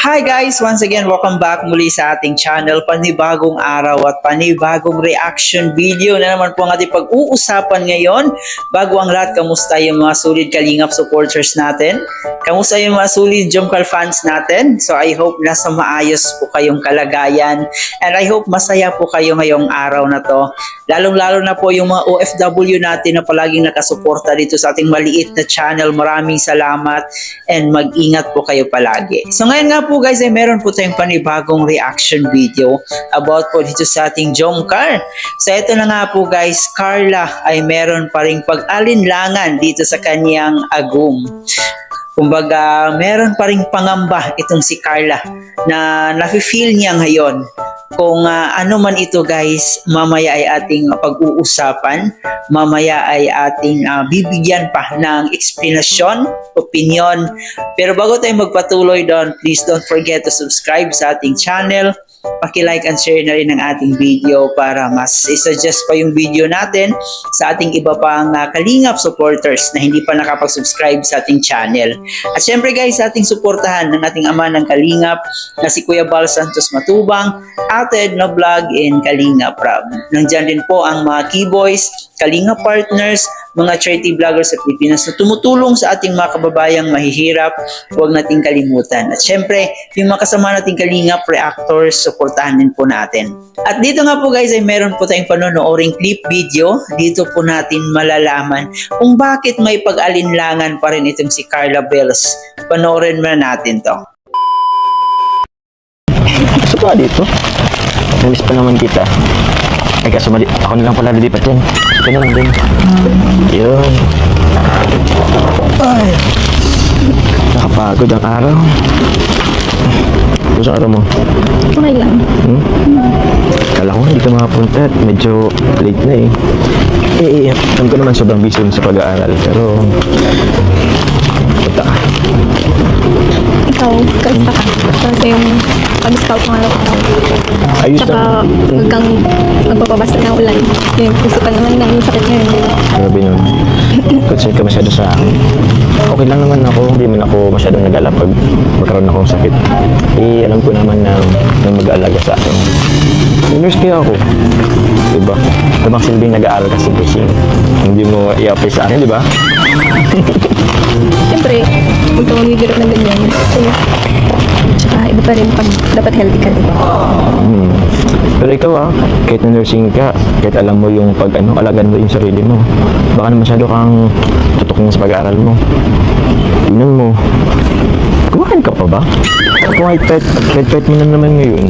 Hi guys! Once again, welcome back muli sa ating channel. Panibagong araw at panibagong reaction video na naman po ang ating pag-uusapan ngayon. Bago ang lahat, kamusta yung mga solid Kalingap supporters natin? Kamusta yung mga solid Jomcar fans natin? So I hope nasa maayos po kayong kalagayan and I hope masaya po kayo ngayong araw na to. Lalong-lalo na po yung mga OFW natin na palaging nakasuporta dito sa ating maliit na channel. Maraming salamat and mag-ingat po kayo palagi. So ngayon nga po guys ay meron po tayong panibagong reaction video about po dito sa ating Jomcar. So ito na nga po guys, Carla ay meron pa ring pag-alinlangan dito sa kanyang agum. Kumbaga, meron pa ring pangamba itong si Carla na nafe-feel niya ngayon. Kung ano man ito guys, mamaya ay ating pag-uusapan, mamaya ay ating bibigyan pa ng explanation, opinion. Pero bago tayo magpatuloy doon, please don't forget to subscribe sa ating channel. Paki-like and share na rin ang ating video para mas i-suggest pa yung video natin sa ating iba pang Kalingap supporters na hindi pa nakapag-subscribe sa ating channel. At syempre guys, sa ating suportahan ng ating ama ng Kalingap na si Kuya Bal Santos Matubang, Ate Edna Vlog in Kalingap Rab. Nandyan din po ang mga Keyboys, Kalingap partners, mga charity vloggers sa Pilipinas na tumutulong sa ating mga kababayang mahihirap. Huwag nating kalimutan. At syempre, yung mga kasama nating Kalingap reactors, suportahan din po natin. At dito nga po guys ay meron po tayong panonooring clip video. Dito po natin malalaman kung bakit may pag-alinlangan pa rin itong si Carla Bells. Panoorin na natin to. Gusto ka dito? Namiss pa naman kita. Ay kaso mali, ako na lang pala lilipat yan. Ito na lang din. Yun. Ay. Nakapagod ang araw. Gusto ang araw mo? Okay lang. Kala ko hindi ka makapunta at medyo late na eh. Alam ko naman sobrang busy sa pag-aaral pero punta ka. Ikaw, kamusta ka? Kasi yung pag-scout mga lockdown. Ayos Tsaka lang. huwag kang magpapabasta ng ulan. Yung gusto ka naman ng sakit ngayon. Grabe nun. Concern ka masyado sa akin. Okay lang naman ako. Hindi man ako masyadong nag-alala pag magkaroon akong sakit. Alam ko naman na mag-aalaga sa akin. Nurse kaya ako. Diba? Tabang silbing nag-aaral kasi kasi hindi mo i-apply sa akin, diba? Siyempre, huwag kang magigirap ng ganyan. Tsaka iba pa rin pag dapat healthy ka, diba? Pero ikaw kahit na nursing ka, kahit alam mo yung alagaan mo yung sarili mo, baka na masyado kang tutok na sa pag-aaral mo. Tingnan mo, kumain ka pa ba? Kung kahit mo na naman ngayon,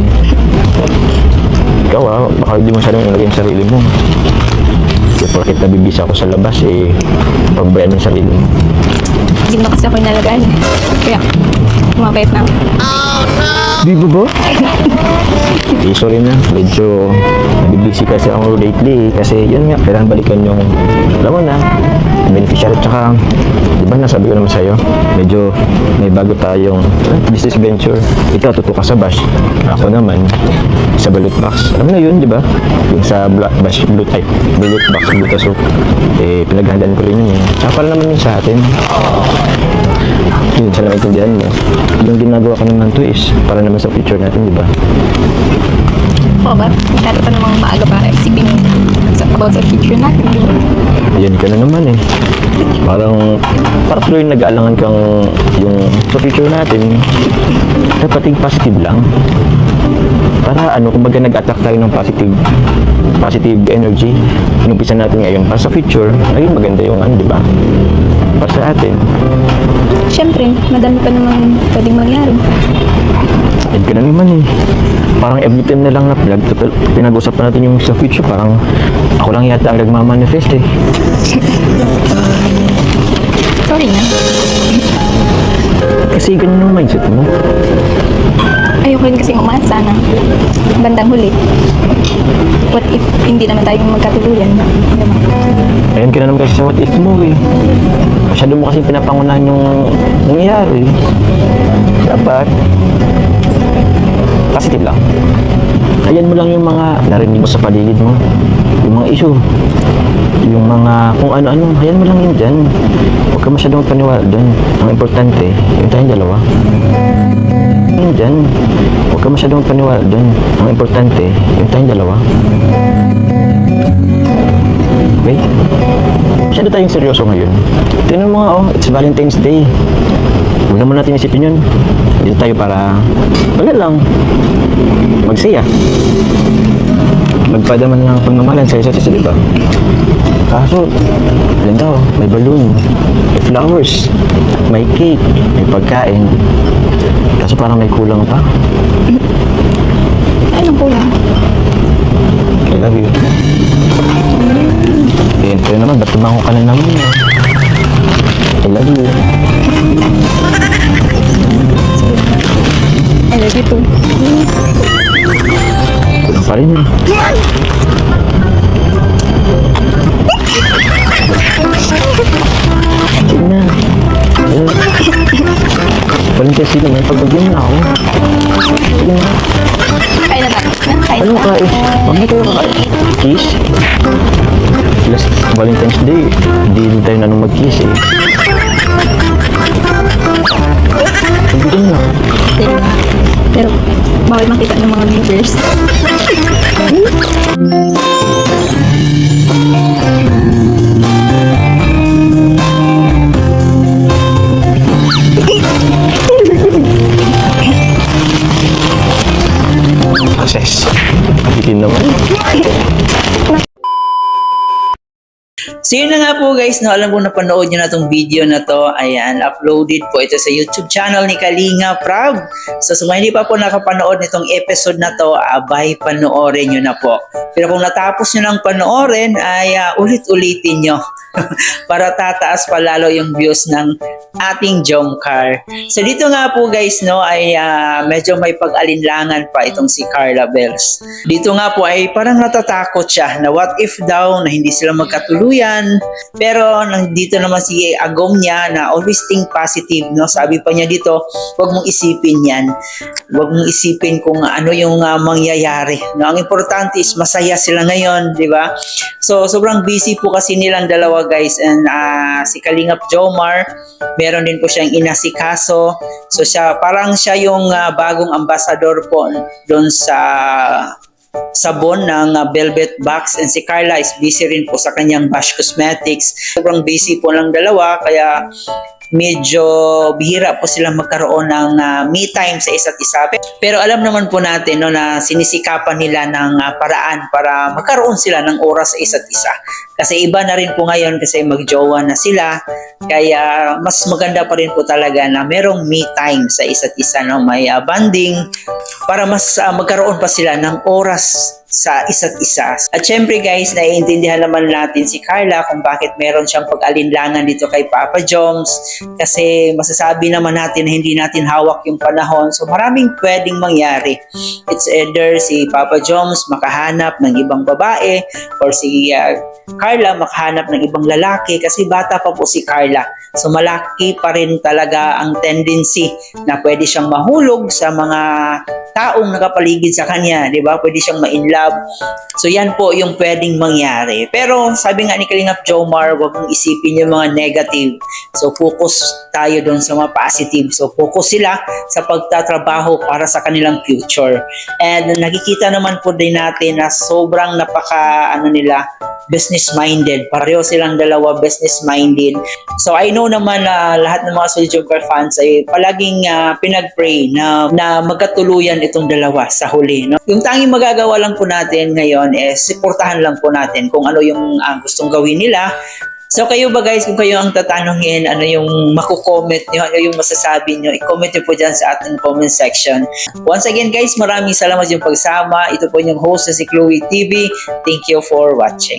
ikaw baka hindi masyadong ilagay yung sarili mo. Kasi porkit nabibisa ako sa labas, pagbayan ng sarili mo. Hindi mo kasi ako inalagaan. Kaya, kumapait na ako. Di ba? Sorry na. Medyo nabibisi kasi ako lately. Kasi yun nga, kailangan balikan yung, alam mo na, beneficiary. Tsaka, di ba nasabi ko naman sa'yo, medyo may bago tayong business venture. Ikaw, tutok ka sa bash. Ako naman, sa balut box. Alam mo na yun, di ba? Yung sa bash balut box, butaso. Pinaghandaan ko rin yun. Tsaka para naman yun sa atin. Yun, sana maintindihan mo. Yung ginagawa ko naman to is para naman sa future natin, di ba? Oo ba? Pero pa namang maaga para isipin about sa future natin. Yan ka na naman Parang tuloy nag-aalangan kang yung sa future natin. Dapat positive lang. Para kumbaga nag-attract tayo ng positive energy. Inumpisa natin ngayon para sa future, ayun maganda yung di ba? Para sa atin. Siyempre, madami pa namang pwedeng mangyari. Yan ka na naman Parang every time na lang na pinag-usapan natin yung sa future, parang ako lang yata ang nagmamanifest Sorry na. Kasi ganun yung mindset mo. Ayoko rin kasing umasa na bandang huli. What if hindi naman tayo magkatuluyan? Diba? Ayan ka na naman kasi sa what if mo Masyado mo kasi pinapangunahan yung nangyayari. Dapat positive lang. Ayan mo lang yung mga narinig mo sa paligid mo. Yung mga issue. Yung mga kung ano-ano. Ayan mo lang yun dyan. Huwag ka masyadong paniwala dun. Ang importante, yung tayong dalawa. Yun dyan. Huwag ka masyadong paniwala dun. Ang importante, yung tayong dalawa. Okay? Masyado tayong seryoso ngayon. Tingnan mo nga, oh, it's Valentine's Day. Huwag naman natin isipin yun. Dito tayo para, wala lang, magsaya. Magpadaman lang ang pagmamahalan sa isa't isa, diba? Kaso, alam daw, may balloon, may flowers, may cake, may pagkain. Kaso parang may kulang pa. Anong kulang? I love you. Eh, ito naman, ba't tumango ka na naman? I love you. I love you too. Kulang pa rin yun. Sige na. Valentine's Day naman, pagbagyan na ako. Sige na. Kain na tayo. Kain Ano na. kain? Huwag na tayo kakain. Kiss? Last Valentine's Day, hindi din tayo na nung mag-kiss eh. Pagbagyan na. Sige na. Pero, bawal makita ng mga neighbors. Success. Bikin naman. So yun na nga po guys, no, alam ko napanood nyo na itong video na to. Ayan, uploaded po ito sa YouTube channel ni Kalinga Prab. So sa mga hindi pa po nakapanood nitong episode na to, abay, panoorin nyo na po. Pero kung natapos nyo nang panoorin, ay ulit-ulitin nyo para tataas pa lalo yung views ng ating Jomcar. So dito nga po guys, no, ay medyo may pag-alinlangan pa itong si Carla Bells. Dito nga po ay parang natatakot siya na what if daw na hindi sila magkatuluyan. Pero dito naman si Agom niya na always think positive, no? Sabi pa niya dito, huwag mong isipin yan. Huwag mong isipin kung ano yung mangyayari. No? Ang importante is masaya sila ngayon, di ba? So sobrang busy po kasi nilang dalawa guys, and si Kalingap Jomar, meron din po siyang inasikaso. So parang siya yung bagong ambassador po doon sa sabon ng Velvet Box, and si Carla is busy rin po sa kanyang Bash Cosmetics. Sobrang busy po lang dalawa, kaya medyo bihira po sila magkaroon ng me time sa isa't isa. Pero alam naman po natin, no, na sinisikapan nila ng paraan para magkaroon sila ng oras sa isa't isa. Kasi iba na rin po ngayon kasi magjowa na sila. Kaya mas maganda pa rin po talaga na merong me time sa isa't isa, no? May bonding para mas magkaroon pa sila ng oras sa isa't isa. At syempre guys, naiintindihan naman natin si Carla kung bakit meron siyang pag-alinlangan dito kay Papa Joms, kasi masasabi naman natin na hindi natin hawak yung panahon. So maraming pwedeng mangyari. It's either si Papa Joms makahanap ng ibang babae, or si Carla makahanap ng ibang lalaki, kasi bata pa po si Carla. So malaki pa rin talaga ang tendency na pwede siyang mahulog sa mga taong nakapaligid sa kanya, di ba? Pwede siyang ma-inlove. So yan po yung pwedeng mangyari. Pero sabi nga ni Kalingap Jomar, huwag mong isipin yung mga negative. So focus tayo doon sa mga positive. So focus sila sa pagtatrabaho para sa kanilang future. And nakikita naman po din natin na sobrang business-minded. Pareho silang dalawa business-minded. So I know naman na lahat ng mga Solid Jomcar fans ay palaging pinag-pray na magkatuluyan itong dalawa sa huli. No? Yung tanging magagawa lang po natin ngayon is suportahan lang po natin kung ano yung gustong gawin nila. So kayo ba guys, kung kayo ang tatanungin, ano yung makukomment nyo, ano yung masasabi nyo, i-comment nyo po dyan sa ating comment section. Once again guys, maraming salamat yung pagsama. Ito po yung host na si Chloe TV. Thank you for watching.